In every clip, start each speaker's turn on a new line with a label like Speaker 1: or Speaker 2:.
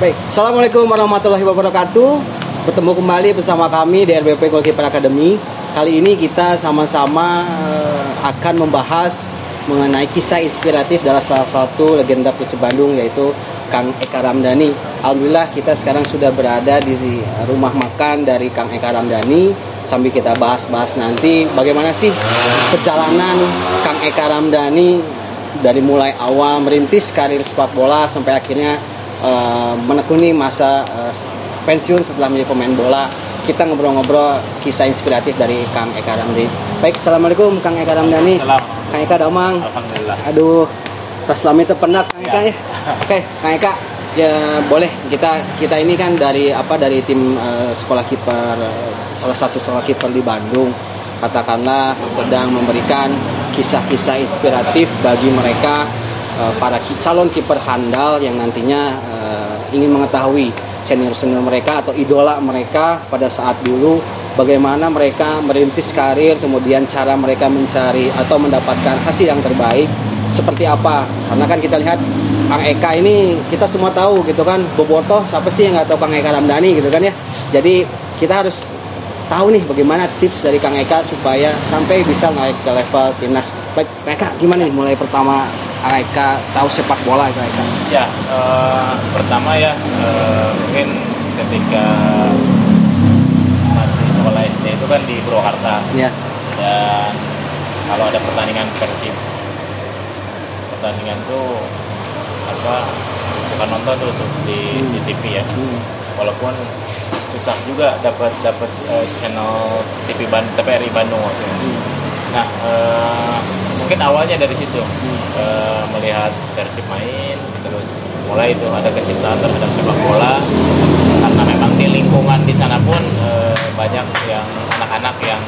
Speaker 1: Baik, Assalamualaikum warahmatullahi wabarakatuh. Bertemu kembali bersama kami di RBP Goalkeeper Academy. Kali ini kita sama-sama akan membahas mengenai kisah inspiratif dari salah satu legenda Persib Bandung, yaitu Kang Eka Ramdani. Alhamdulillah kita sekarang sudah berada di rumah makan dari Kang Eka Ramdani. Sambil kita bahas-bahas nanti bagaimana sih perjalanan Kang Eka Ramdani dari mulai awal merintis karir sepak bola sampai akhirnya menekuni masa pensiun setelah menjadi pemain bola. Kita ngobrol-ngobrol kisah inspiratif dari Kang Eka Ramdani. Baik, Assalamualaikum Kang Eka Ramdani. Kang Eka Damang.
Speaker 2: Alhamdulillah.
Speaker 1: Aduh, pas lama itu penat Kang Eka ya. Oke, Kang Eka, ya boleh kita ini kan dari tim sekolah kiper, salah satu sekolah kiper di Bandung. Katakanlah sedang memberikan kisah-kisah inspiratif bagi mereka para calon kiper handal yang nantinya ingin mengetahui senior-senior mereka atau idola mereka pada saat dulu, bagaimana mereka merintis karir, kemudian cara mereka mencari atau mendapatkan hasil yang terbaik seperti apa. Karena kan kita lihat Kang Eka ini kita semua tahu gitu kan, Bobotoh siapa sih yang nggak tahu Kang Eka Ramdani gitu kan ya. Jadi kita harus tahu nih bagaimana tips dari Kang Eka supaya sampai bisa naik ke level timnas. Baik, Kang Eka gimana nih mulai pertama Kang Eka tahu sepak bola Kang Eka?
Speaker 2: Ya, pertama ya mungkin ketika masih sekolah SD itu kan di Purwakarta.
Speaker 1: Ya.
Speaker 2: Dan kalau ada pertandingan Persib, pertandingan tuh suka nonton tuh di TV ya. Walaupun susah juga dapat channel TV TVRI Bandung waktu itu. Nah, mungkin awalnya dari situ melihat Persib main, terus mulai itu ada kecintaan terhadap sepak bola, karena memang di lingkungan di sana pun banyak yang anak-anak yang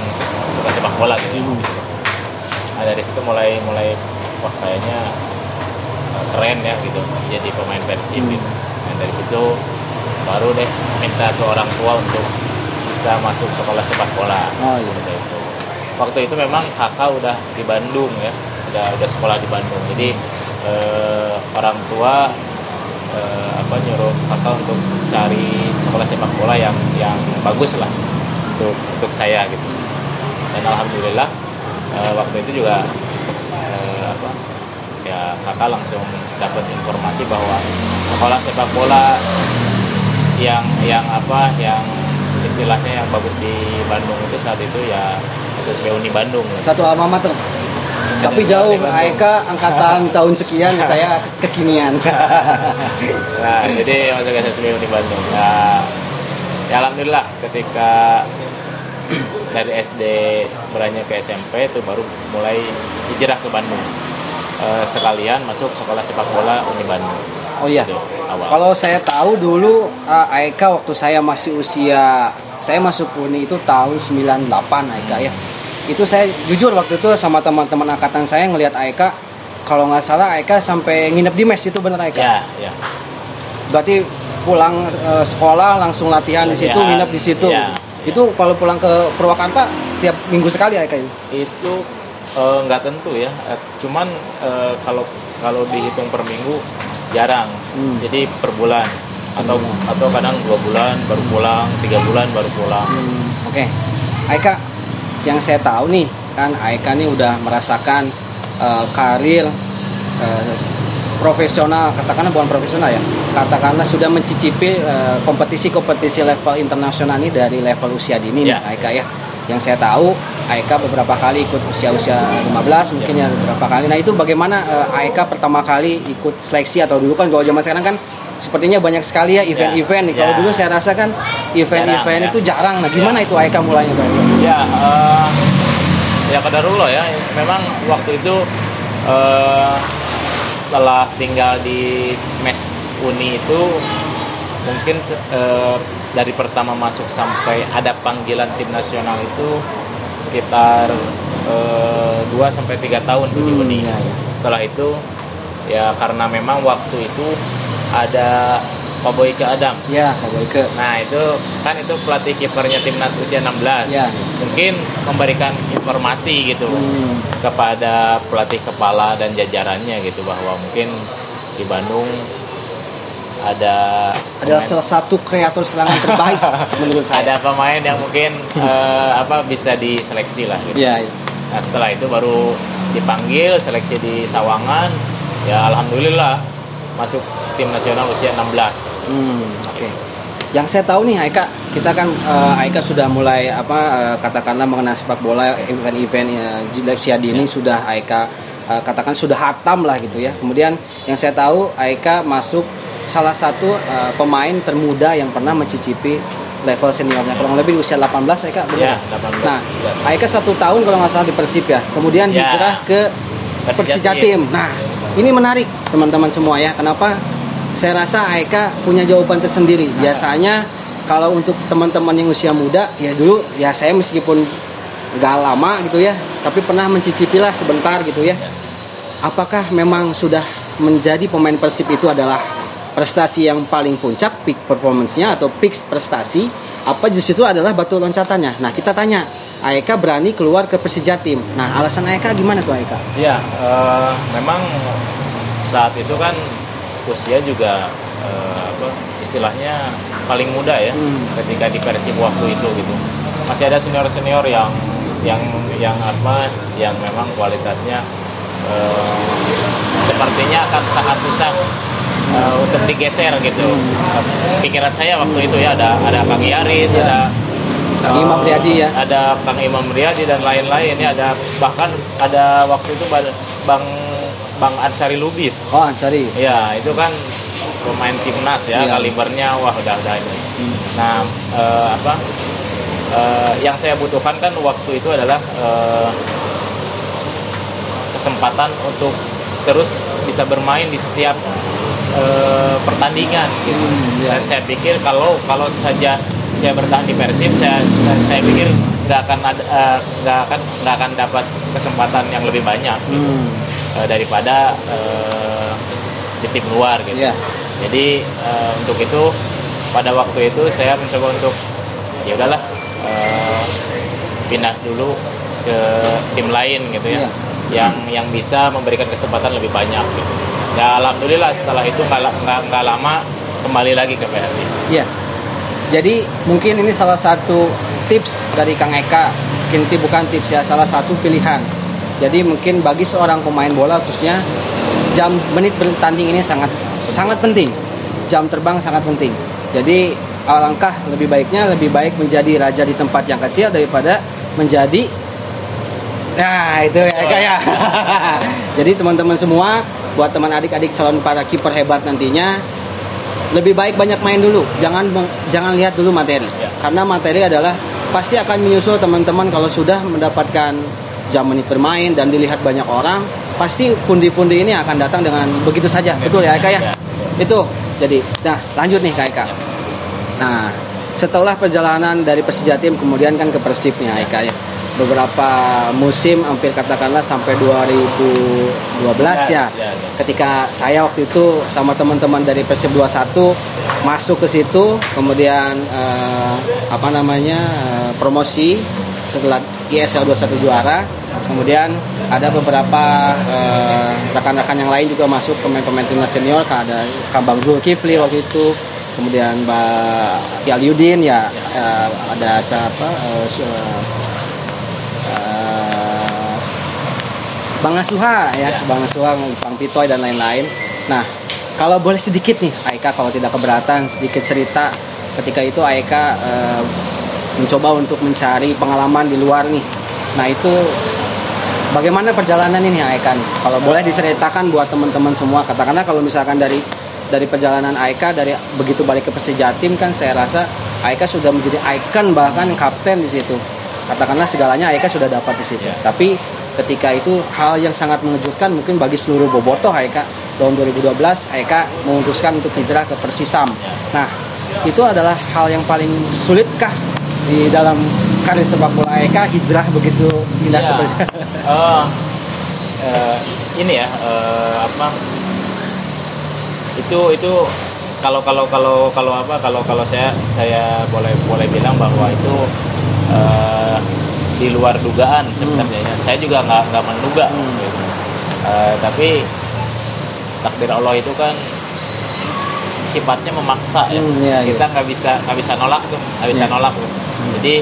Speaker 2: suka sepak bola gitu. Nah, dari situ mulai wah kayaknya keren ya gitu jadi pemain Persib gitu. Nah, dari situ baru deh minta ke orang tua untuk bisa masuk sekolah sepak bola. Itu. Waktu itu memang kakak udah di Bandung ya, udah sekolah di Bandung. Jadi orang tua nyuruh kakak untuk cari sekolah sepak bola yang bagus lah untuk saya gitu. Dan alhamdulillah waktu itu juga ya kakak langsung dapat informasi bahwa sekolah sepak bola yang istilahnya yang bagus di Bandung itu saat itu ya SSB Uni Bandung.
Speaker 1: Satu alma mater. Tapi jauh, Eka angkatan tahun sekian, saya kekinian.
Speaker 2: Nah, jadi masuk SSB Uni Bandung. Nah, ya alhamdulillah ketika dari SD beranjak ke SMP itu baru mulai hijrah ke Bandung. Sekalian masuk sekolah sepak bola Uni Bandung.
Speaker 1: Oh iya. Kalau saya tahu dulu Aeka waktu saya masih saya masuk Uni itu tahun 98 Aeka ya. Itu saya jujur waktu itu sama teman-teman angkatan saya ngelihat Aeka, kalau nggak salah Aeka sampai nginep di mes, itu benar Aeka?
Speaker 2: Ya.
Speaker 1: Berarti pulang sekolah langsung latihan di situ, nginep di situ. Ya. Itu kalau pulang ke Purwakarta setiap minggu sekali Aeka itu?
Speaker 2: Itu nggak tentu ya. Cuman kalau dihitung per minggu jarang. Jadi per bulan atau kadang 2 bulan baru pulang, 3 bulan baru pulang.
Speaker 1: Oke. Aeka, yang saya tahu nih kan Aeka nih udah merasakan karir profesional, katakanlah bukan profesional ya, katakanlah sudah mencicipi kompetisi-kompetisi level internasional ini dari level usia dini nih Aeka ya. Yang saya tahu Aeka beberapa kali ikut usia 15 mungkin ya beberapa kali. Nah itu bagaimana Aeka pertama kali ikut seleksi, atau dulu kan kalau zaman sekarang kan sepertinya banyak sekali ya event-event nih. Kalau dulu saya rasa kan event-event itu jarang. Nah gimana itu Aeka mulainya Pak?
Speaker 2: Ya qadarullah ya. Memang waktu itu setelah tinggal di mes Uni itu mungkin dari pertama masuk sampai ada panggilan tim nasional itu sekitar 2-3 tahun di Uni. Setelah itu ya karena memang waktu itu ada Pak Boyke Adam.
Speaker 1: Ya, Pak Boyke.
Speaker 2: Nah, itu pelatih kipernya timnas usia 16.
Speaker 1: Ya.
Speaker 2: Mungkin memberikan informasi gitu kepada pelatih kepala dan jajarannya gitu bahwa mungkin di Bandung
Speaker 1: adalah salah satu kreator serangan terbaik menurut saya.
Speaker 2: Ada pemain yang mungkin bisa diseleksi lah gitu.
Speaker 1: Iya.
Speaker 2: Nah setelah itu baru dipanggil seleksi di Sawangan, ya alhamdulillah masuk tim nasional usia 16.
Speaker 1: Oke. Yang saya tahu nih Aika, kita kan Aika sudah mulai katakanlah mengenal sepak bola, event-event di usia dini sudah Aika katakan sudah hatam lah gitu ya. Kemudian yang saya tahu Aika masuk salah satu pemain termuda yang pernah mencicipi level seniornya, kurang lebih usia 18 Aika, benar?
Speaker 2: Ya, 18.
Speaker 1: Nah, Aika 1 tahun kalau nggak salah di Persib ya. Kemudian hijrah ke Persijatim. Nah, ini menarik teman-teman semua ya. Kenapa? Saya rasa Aika punya jawaban tersendiri. Biasanya kalau untuk teman-teman yang usia muda, ya dulu ya saya meskipun nggak lama gitu ya, tapi pernah mencicipi lah sebentar gitu ya. Apakah memang sudah menjadi pemain Persib itu adalah prestasi yang paling puncak, peak performance-nya atau peak prestasi, apa justru itu adalah batu loncatannya? Nah, kita tanya, Aika berani keluar ke Persijatim. Nah, alasan Aika gimana tuh Aika?
Speaker 2: Iya, memang saat itu kan usia juga istilahnya paling muda ya, ketika di Persib waktu itu gitu. Masih ada senior-senior yang memang kualitasnya sepertinya akan sangat susah untuk digeser gitu. Pikiran saya waktu itu ya ada Kang Yaris, ada
Speaker 1: Kang Imam Riyadi ya.
Speaker 2: Ada Kang Imam Riyadi dan lain-lain ya, bahkan ada waktu itu Bang Ansari Lubis.
Speaker 1: Oh, Ansari.
Speaker 2: Ya, itu kan pemain timnas ya, kalibernya wah udah ini. Nah, yang saya butuhkan kan waktu itu adalah kesempatan untuk terus bisa bermain di setiap pertandingan gitu. Dan saya pikir kalau saja saya bertahan di Persib, saya pikir nggak akan dapat kesempatan yang lebih banyak gitu, daripada di tim luar gitu. Jadi untuk itu pada waktu itu saya mencoba untuk ya udahlah pindah dulu ke tim lain gitu ya, yang bisa memberikan kesempatan lebih banyak gitu. Ya alhamdulillah setelah itu nggak lama kembali lagi ke PSI.
Speaker 1: Iya. Jadi mungkin ini salah satu tips dari Kang Eka, mungkin bukan tips ya, salah satu pilihan. Jadi mungkin bagi seorang pemain bola khususnya menit bertanding ini sangat penting. Jam terbang sangat penting. Jadi alangkah lebih baik menjadi raja di tempat yang kecil daripada menjadi itu ya Eka ya. Jadi teman-teman semua, buat teman adik-adik calon para kiper hebat nantinya, lebih baik banyak main dulu, jangan lihat dulu materi, karena materi adalah pasti akan menyusul teman-teman. Kalau sudah mendapatkan jam menit bermain dan dilihat banyak orang, pasti pundi-pundi ini akan datang dengan begitu saja. Betul ya Eka ya? Itu jadi, nah lanjut nih Kak Eka. Nah setelah perjalanan dari Persijatim kemudian kan ke Persib nih Eka ya, beberapa musim hampir katakanlah sampai 2012 ya. Ketika saya waktu itu sama teman-teman dari Persib 21 masuk ke situ, kemudian promosi setelah ISL 21 juara. Kemudian ada beberapa rekan-rekan yang lain juga masuk, pemain-pemain timnas senior, ada Kambang Zulkifli waktu itu, kemudian Mbak Yudin ya, ada siapa Bang Asuha ya, Bang Asuha, Bang Pitoy dan lain-lain. Nah, kalau boleh sedikit nih Aika, kalau tidak keberatan, sedikit cerita ketika itu Aika mencoba untuk mencari pengalaman di luar nih. Nah, itu bagaimana perjalanan ini Aika nih? Kalau boleh diceritakan buat teman-teman semua, katakanlah kalau misalkan dari perjalanan Aika, dari begitu balik ke Persijatim kan saya rasa Aika sudah menjadi ikon, bahkan kapten di situ. Katakanlah segalanya Aika sudah dapat di situ. Tapi ketika itu hal yang sangat mengejutkan mungkin bagi seluruh bobotoh Aika. Tahun 2012 Aika memutuskan untuk hijrah ke Persisam. Nah, itu adalah hal yang paling sulitkah di dalam karir sepak bola Aika, hijrah begitu pindah ke Persisam?
Speaker 2: Ini ya itu kalau saya boleh bilang bahwa itu di luar dugaan sebenarnya. Saya juga nggak menduga gitu. Tapi takdir Allah itu kan sifatnya memaksa ya.
Speaker 1: Iya,
Speaker 2: Kita nggak bisa nolak tuh, nolak tuh. Jadi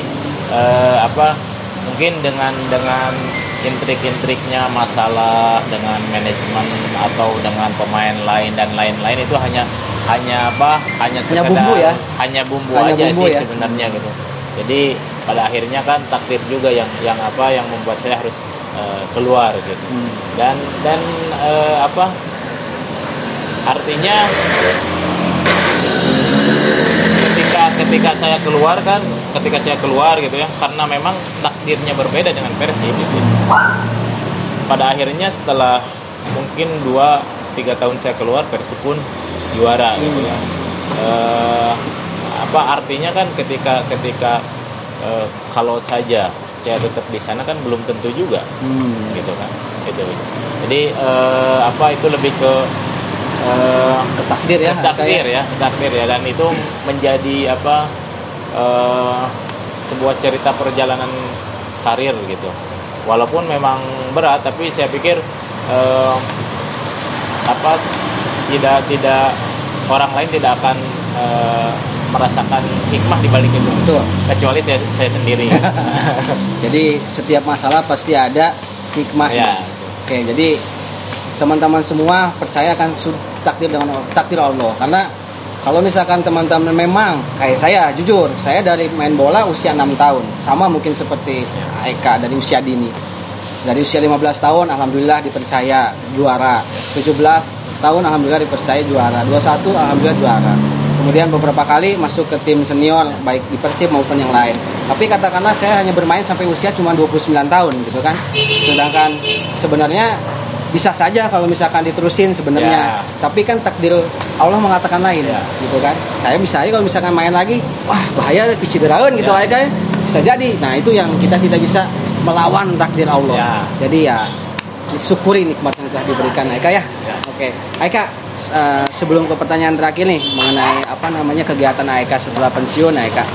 Speaker 2: mungkin dengan intrik-intriknya masalah dengan manajemen atau dengan pemain lain dan lain-lain itu hanya sekedar
Speaker 1: bumbu ya.
Speaker 2: hanya bumbu
Speaker 1: Hanya
Speaker 2: aja
Speaker 1: bumbu
Speaker 2: sih
Speaker 1: ya.
Speaker 2: sebenarnya gitu. Jadi pada akhirnya kan takdir juga yang membuat saya harus keluar gitu. Dan artinya ketika saya keluar gitu ya, karena memang takdirnya berbeda dengan Persib gitu. Pada akhirnya setelah mungkin 2-3 tahun saya keluar, Persib pun juara gitu ya. Artinya kan ketika kalau saja saya tetap di sana kan belum tentu juga gitu kan gitu. Jadi itu lebih ke
Speaker 1: takdir ya,
Speaker 2: takdir ya, dan itu menjadi sebuah cerita perjalanan karir gitu. Walaupun memang berat, tapi saya pikir tidak orang lain tidak akan merasakan hikmah di balik itu.
Speaker 1: Betul.
Speaker 2: Kecuali saya sendiri.
Speaker 1: Jadi setiap masalah pasti ada hikmahnya.
Speaker 2: Ya.
Speaker 1: Oke, jadi teman-teman semua percaya akan takdir Allah. Karena kalau misalkan teman-teman memang kayak saya, jujur, saya dari main bola usia 6 tahun, sama mungkin seperti Aika dari usia dini. Dari usia 15 tahun alhamdulillah dipercaya juara. 17 tahun alhamdulillah dipercaya juara. 21 alhamdulillah juara. Kemudian beberapa kali masuk ke tim senior baik di Persib maupun yang lain. Tapi katakanlah saya hanya bermain sampai usia cuma 29 tahun gitu kan. Sedangkan sebenarnya bisa saja kalau misalkan diterusin sebenarnya. Tapi kan takdir Allah mengatakan lain gitu kan. Saya bisa aja kalau misalkan main lagi, wah bahaya cederaeun gitu aja kan. Bisa jadi. Nah, itu yang kita tidak bisa melawan takdir Allah. Jadi ya syukuri nikmat yang telah diberikan Aika ya. Oke. Aika, sebelum ke pertanyaan terakhir nih mengenai kegiatan Aika setelah pensiun Aika.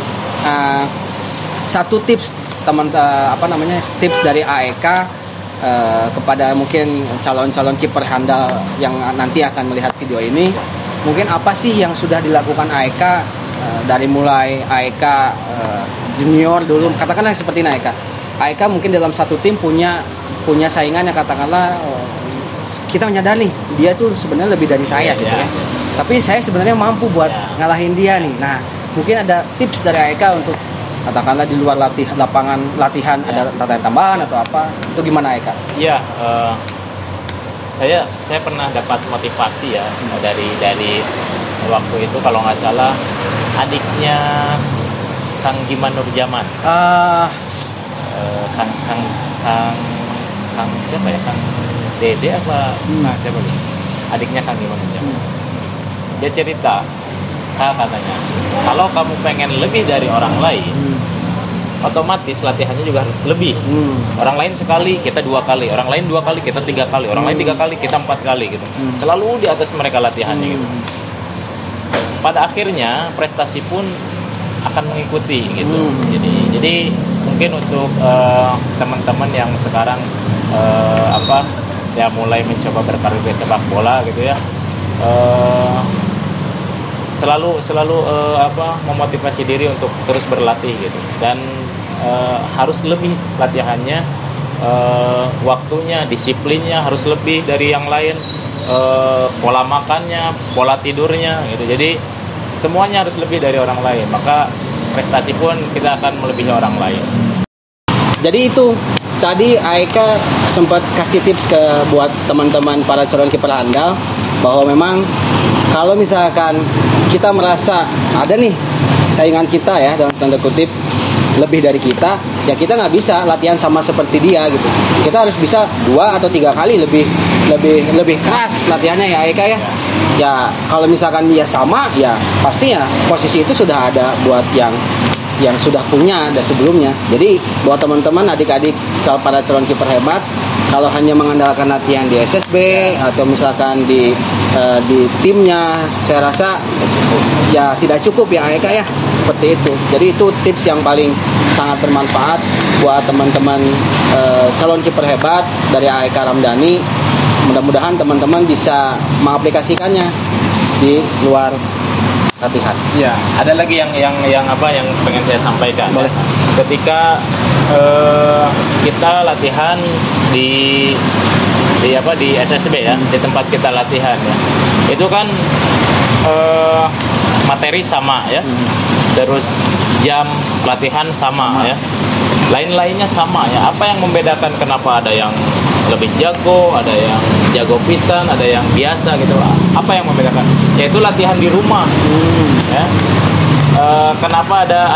Speaker 1: Satu tips tips dari Aika kepada mungkin calon-calon kiper handal yang nanti akan melihat video ini, mungkin apa sih yang sudah dilakukan Aika dari mulai Aika junior dulu, katakanlah seperti Aika mungkin dalam satu tim punya saingan yang katakanlah kita menyadari nih dia tuh sebenarnya lebih dari saya gitu ya. Tapi saya sebenarnya mampu buat ngalahin dia nih. Nah, mungkin ada tips dari Aika untuk katakanlah di luar latihan ada latihan tambahan atau apa, itu gimana Aika?
Speaker 2: Iya, saya pernah dapat motivasi ya dari waktu itu, kalau nggak salah adiknya Kang Giman Nurjaman. Kang siapa ya, Kang Dede apa siapa nih, adiknya Kang Giman Nurjaman. Dia cerita, katanya kalau kamu pengen lebih dari orang lain, otomatis latihannya juga harus lebih. Orang lain sekali, kita 2 kali. Orang lain 2 kali, kita 3 kali. Orang lain 3 kali, kita 4 kali gitu. Selalu di atas mereka latihannya gitu. Pada akhirnya prestasi pun akan mengikuti gitu. Jadi mungkin untuk teman-teman yang sekarang mulai mencoba berkarir di sepak bola gitu ya, selalu memotivasi diri untuk terus berlatih gitu, dan harus lebih latihannya, waktunya, disiplinnya harus lebih dari yang lain, pola makannya, pola tidurnya gitu. Jadi semuanya harus lebih dari orang lain, maka prestasi pun kita akan melebihi orang lain.
Speaker 1: Jadi itu tadi Aika sempat kasih tips buat teman-teman para calon kiper handal, bahwa memang kalau misalkan kita merasa ada nih saingan kita ya dalam tanda kutip lebih dari kita, ya kita nggak bisa latihan sama seperti dia gitu. Kita harus bisa 2 atau 3 kali lebih keras latihannya ya Aika ya. Ya kalau misalkan dia sama, ya pastinya posisi itu sudah ada buat yang sudah punya ada sebelumnya. Jadi buat teman-teman adik-adik para calon kiper hebat, kalau hanya mengandalkan latihan di SSB atau misalkan di timnya, saya rasa ya tidak cukup ya Aika ya, seperti itu. Jadi itu tips yang paling sangat bermanfaat buat teman-teman calon kiper hebat dari Aika Ramdhani. Mudah-mudahan teman-teman bisa mengaplikasikannya. di luar latihan.
Speaker 2: Ya, ada lagi yang pengen saya sampaikan.
Speaker 1: Boleh.
Speaker 2: Ketika kita latihan di SSB ya, di tempat kita latihan ya. Itu kan materi sama ya. Terus jam latihan sama. Ya. Lain-lainnya sama ya. Apa yang membedakan kenapa ada yang lebih jago, ada yang jago pisan, ada yang biasa gitu. Apa yang membedakan? Yaitu latihan di rumah. Ya. Kenapa ada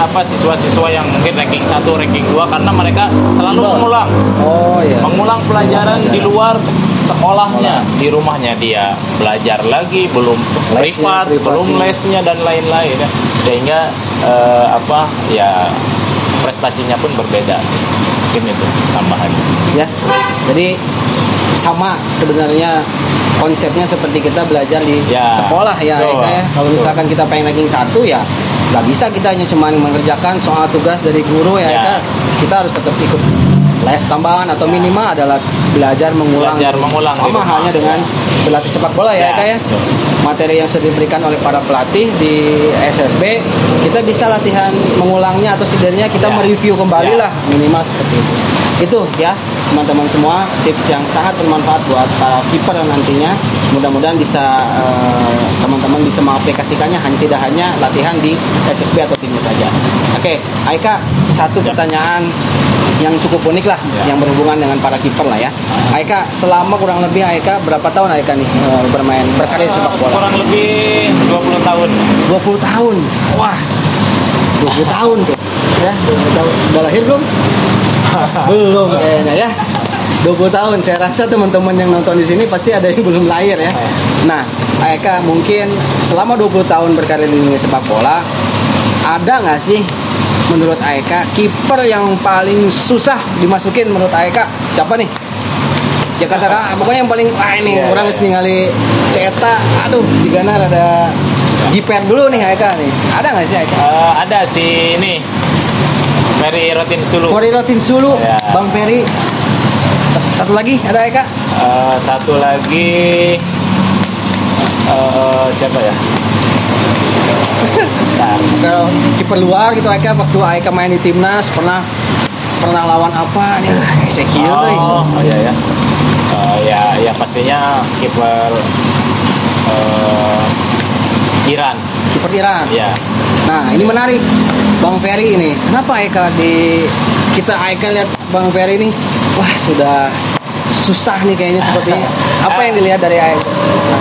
Speaker 2: apa siswa-siswa yang mungkin ranking 1, ranking 2 karena mereka selalu mengulang.
Speaker 1: Oh iya.
Speaker 2: Mengulang pelajaran di luar sekolahnya, di rumahnya dia belajar lagi, belum privat, belum lesnya dan lain-lain ya. Sehingga prestasinya pun berbeda. Mungkin itu tambahan.
Speaker 1: Ya. Jadi sama sebenarnya konsepnya seperti kita belajar di sekolah ya, Eka ya. Kalau misalkan kita pengen ranking 1 ya nggak bisa kita hanya cuma mengerjakan soal tugas dari guru ya, Eka. Kita harus tetap ikut les tambahan atau minimal adalah belajar mengulang. Sama halnya dengan berlatih sepak bola ya, Eka ya. Materi yang sudah diberikan oleh para pelatih di SSB, kita bisa latihan mengulangnya atau setidaknya kita mereview kembali lah minimal seperti itu. Itu ya teman-teman semua, tips yang sangat bermanfaat buat para kiper nantinya. Mudah-mudahan bisa teman-teman bisa mengaplikasikannya tidak hanya latihan di SSB atau timnya saja. Oke, Aika, satu pertanyaan yang cukup unik lah, yang berhubungan dengan para kiper lah ya. Aika, selama kurang lebih Aika berapa tahun Aika nih berkarir sepak bola?
Speaker 2: Kurang lebih 20 tahun.
Speaker 1: 20 tahun. Wah. 20 tahun tuh. Ya, 20 tahun. Udah lahir belum? Belum kayaknya ya. 20 tahun. Saya rasa teman-teman yang nonton di sini pasti ada yang belum lahir ya. Nah, Aika mungkin selama 20 tahun berkarir di dunia sepak bola, ada nggak sih menurut Aika kiper yang paling susah dimasukin menurut Aika? Siapa nih? Ya kata pokoknya yang paling orang ningali Seta, aduh digana rada jiper dulu nih Aika nih. Ada nggak sih Aika?
Speaker 2: Ada sih ini Ferry Rotin Sulu. Ya.
Speaker 1: Bang Ferry. Satu lagi ada Aika?
Speaker 2: Satu lagi siapa ya?
Speaker 1: Nah, kalau kiper luar gitu Aika, waktu Aika main di timnas pernah lawan apa nih?
Speaker 2: Oh iya ya. Ya pastinya kiper Iran.
Speaker 1: Kiper Iran.
Speaker 2: Ya.
Speaker 1: Nah, ini menarik. Bang Ferry ini. Kenapa Aika Aika lihat Bang Ferry ini? Wah, sudah susah nih kayaknya sepertinya. Apa yang dilihat dari Aika?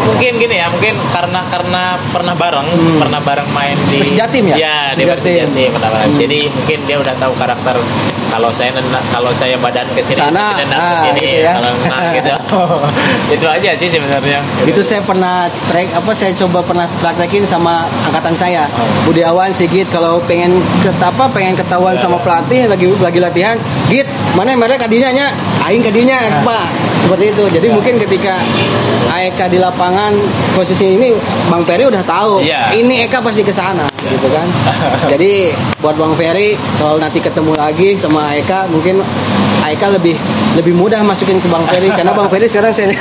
Speaker 2: Mungkin gini ya, mungkin karena pernah bareng main di
Speaker 1: Persijatim ya?
Speaker 2: Ya, di Persijatim pernah bareng. Jadi mungkin dia udah tahu karakter kalau saya badan ke sini ke sini
Speaker 1: gitu ya.
Speaker 2: kalau gitu. Itu aja sih sebenarnya.
Speaker 1: Itu saya pernah saya coba praktekin sama angkatan saya. Budiawan Sigit kalau pengen ketahuan sama pelatih lagi latihan, Git, mana mereka kadinya nya aing kadinya Pak. Seperti itu. Jadi mungkin ketika Eka di lapangan posisi ini Bang Ferry udah tahu ini Eka pasti ke sana gitu kan. Jadi buat Bang Ferry kalau nanti ketemu lagi sama Eka mungkin Eka lebih mudah masukin ke Bang Ferry karena Bang Ferry sekarang saya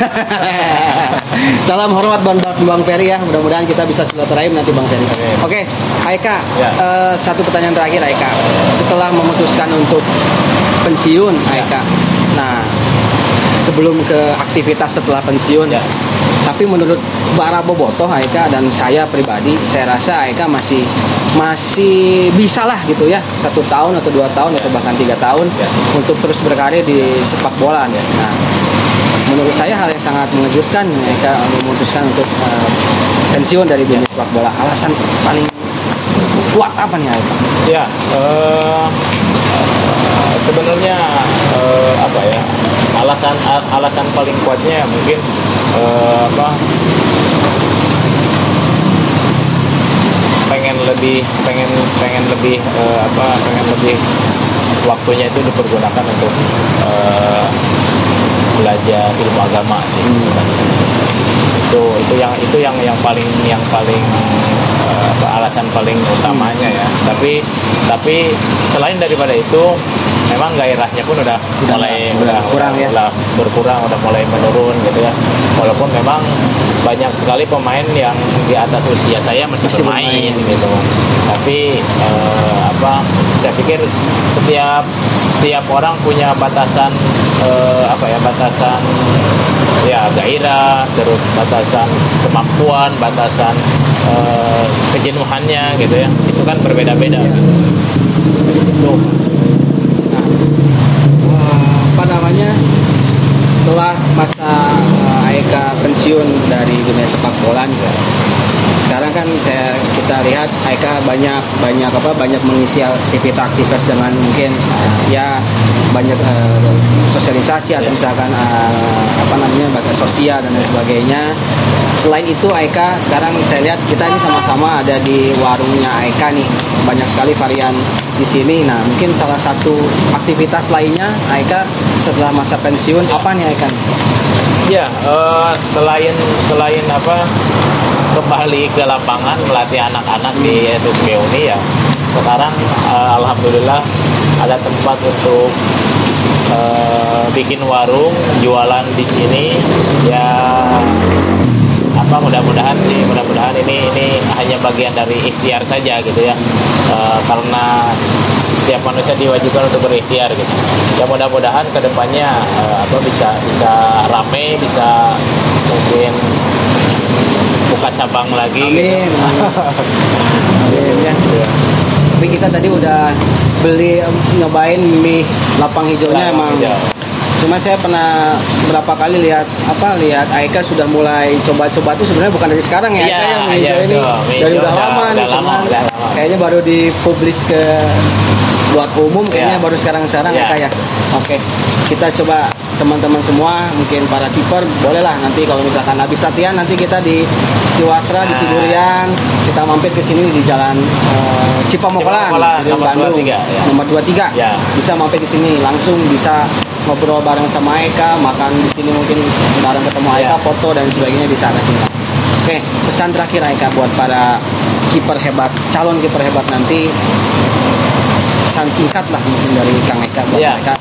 Speaker 1: salam hormat Bang Ferry ya. Mudah-mudahan kita bisa silaturahim nanti Bang Ferry. Oke, Eka, satu pertanyaan terakhir Eka. Setelah memutuskan untuk pensiun Eka. Nah, sebelum ke aktivitas setelah pensiun tapi menurut para bobotoh Aika dan saya pribadi, saya rasa Aika masih bisa lah gitu ya, 1 tahun atau 2 tahun atau bahkan 3 tahun untuk terus berkarir di sepak bola. Nah, menurut saya hal yang sangat mengejutkan Aika memutuskan untuk pensiun dari dunia sepak bola. Alasan paling kuat apa nih Aika?
Speaker 2: Ya, sebenarnya apa ya? Alasan paling kuatnya mungkin pengen lebih waktunya itu dipergunakan untuk belajar ilmu agama sih. Itu yang paling alasan paling utamanya ya. Tapi selain daripada itu memang gairahnya pun udah mulai
Speaker 1: berkurang,
Speaker 2: udah mulai menurun gitu ya. Walaupun memang banyak sekali pemain yang di atas usia saya masih bermain gitu. Tapi saya pikir setiap orang punya batasan batasan ya gairah, terus batasan kemampuan, batasan kejenuhannya gitu ya. Itu kan berbeda-beda. Gitu.
Speaker 1: Setelah masa Aeka pensiun dari dunia sepak bola nih, sekarang kan kita lihat Aeka banyak mengisi aktivitas dengan mungkin ya banyak sosialisasi atau misalkan bagai sosial dan lain sebagainya. Selain itu Aeka sekarang saya lihat kita ini sama-sama ada di warungnya Aeka nih, banyak sekali varian di sini. Nah, mungkin salah satu aktivitas lainnya Aeka setelah masa pensiun apa nih Aeka?
Speaker 2: Ya, selain kembali ke lapangan melatih anak-anak di SSB Uni ya. Sekarang alhamdulillah ada tempat untuk bikin warung, jualan di sini ya. Mudah-mudahan ini hanya bagian dari ikhtiar saja gitu ya, karena setiap manusia diwajibkan untuk berikhtiar gitu. Ya mudah-mudahan kedepannya bisa rame, bisa mungkin buka cabang lagi.
Speaker 1: Amin. Amin ya. Tapi kita tadi udah nyobain mie lapang hijaunya emang. Cuma saya pernah berapa kali lihat Aeka sudah mulai coba-coba tuh sebenarnya bukan dari sekarang ya, Aeka yang mie hijau ini dari udah lama nih. Kayaknya baru dipublis buat umum kayaknya baru sekarang Aeka ya. Oke. Kita coba teman-teman semua, mungkin para kiper bolehlah nanti kalau misalkan habis latihan nanti kita di Ciwasra di Cidurian, kita mampir ke sini di Jalan Cipamokolan di Bandung nomor 23. Ya. Bisa mampir di sini langsung bisa ngobrol bareng sama Aeka, makan di sini mungkin bareng ketemu Aeka, foto dan sebagainya bisa ke sini. Oke, pesan terakhir Aeka buat para kiper hebat, calon kiper hebat nanti, pesan singkat lah mungkin dari Kang Aeka buat mereka.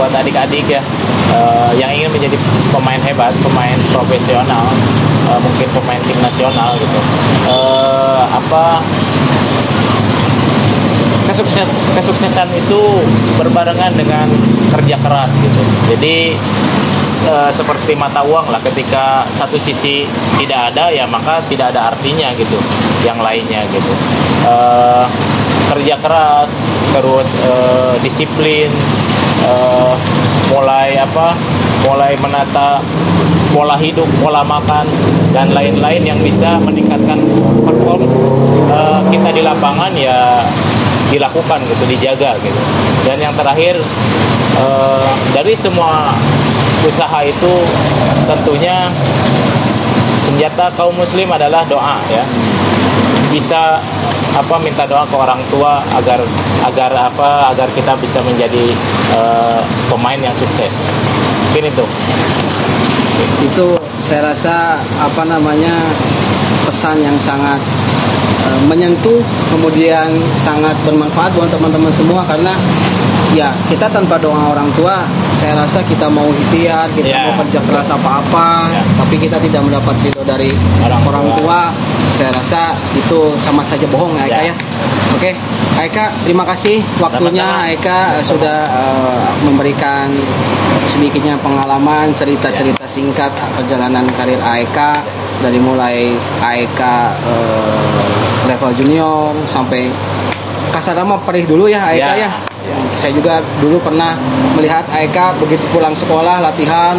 Speaker 1: Buat adik-adik ya, yang ingin menjadi pemain hebat, pemain profesional, mungkin pemain tim nasional gitu. Kesuksesan itu berbarengan dengan kerja keras gitu. Jadi seperti mata uang lah, ketika satu sisi tidak ada ya maka tidak ada artinya gitu yang lainnya gitu. Kerja keras, terus disiplin, mulai menata pola hidup, pola makan dan lain-lain yang bisa meningkatkan performance kita di lapangan ya dilakukan gitu, dijaga gitu. Dan yang terakhir, dari semua usaha itu tentunya senjata kaum muslim adalah doa ya. Bisa minta doa ke orang tua agar kita bisa menjadi pemain yang sukses. Mungkin itu saya rasa pesan yang sangat menyentuh, kemudian sangat bermanfaat buat teman-teman semua, karena ya kita tanpa doa orang tua saya rasa kita mau ikhtiar, kita mau kerja keras apa-apa, tapi kita tidak mendapat ridho dari orang tua, saya rasa itu sama saja bohong ya Aeka ya. Oke, Aeka terima kasih waktunya. Sama-sama. Aeka sudah memberikan sedikitnya pengalaman, cerita-cerita singkat perjalanan karir Aeka dari mulai Aeka level junior sampai kasarama perih dulu ya Aeka ya. Saya juga dulu pernah melihat Aeka begitu pulang sekolah latihan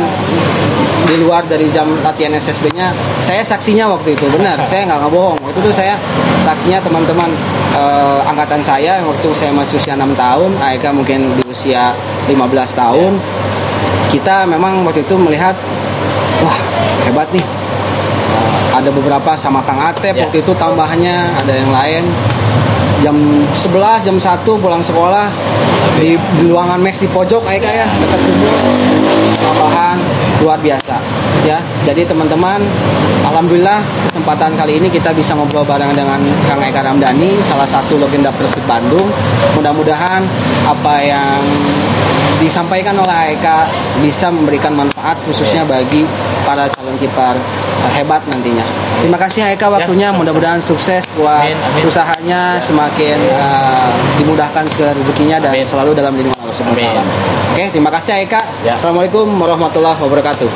Speaker 1: di luar dari jam latihan SSB-nya. Saya saksinya waktu itu, benar. Saya nggak bohong. Waktu itu saya saksinya teman-teman angkatan saya waktu saya masih usia 6 tahun, Aeka mungkin di usia 15 tahun. Kita memang waktu itu melihat, wah hebat nih. Ada beberapa sama Kang Atep waktu itu tambahnya, ada yang lain. Jam 11, jam 1 pulang sekolah di ruangan mes di pojok Aeka ya, dekat sumur. tambahan luar biasa ya. Jadi teman-teman, alhamdulillah kesempatan kali ini kita bisa ngobrol bareng dengan Kang Eka Ramdhani, salah satu legenda Persib Bandung. Mudah-mudahan apa yang disampaikan oleh Eka bisa memberikan manfaat khususnya bagi para calon kiper hebat nantinya. Terima kasih Eka waktunya, mudah-mudahan sukses buat usahanya, semakin dimudahkan segala rezekinya dan selalu dalam lindungan Allah Subhanahu wa taala. Oke, terima kasih Eka. Assalamualaikum warahmatullahi wabarakatuh.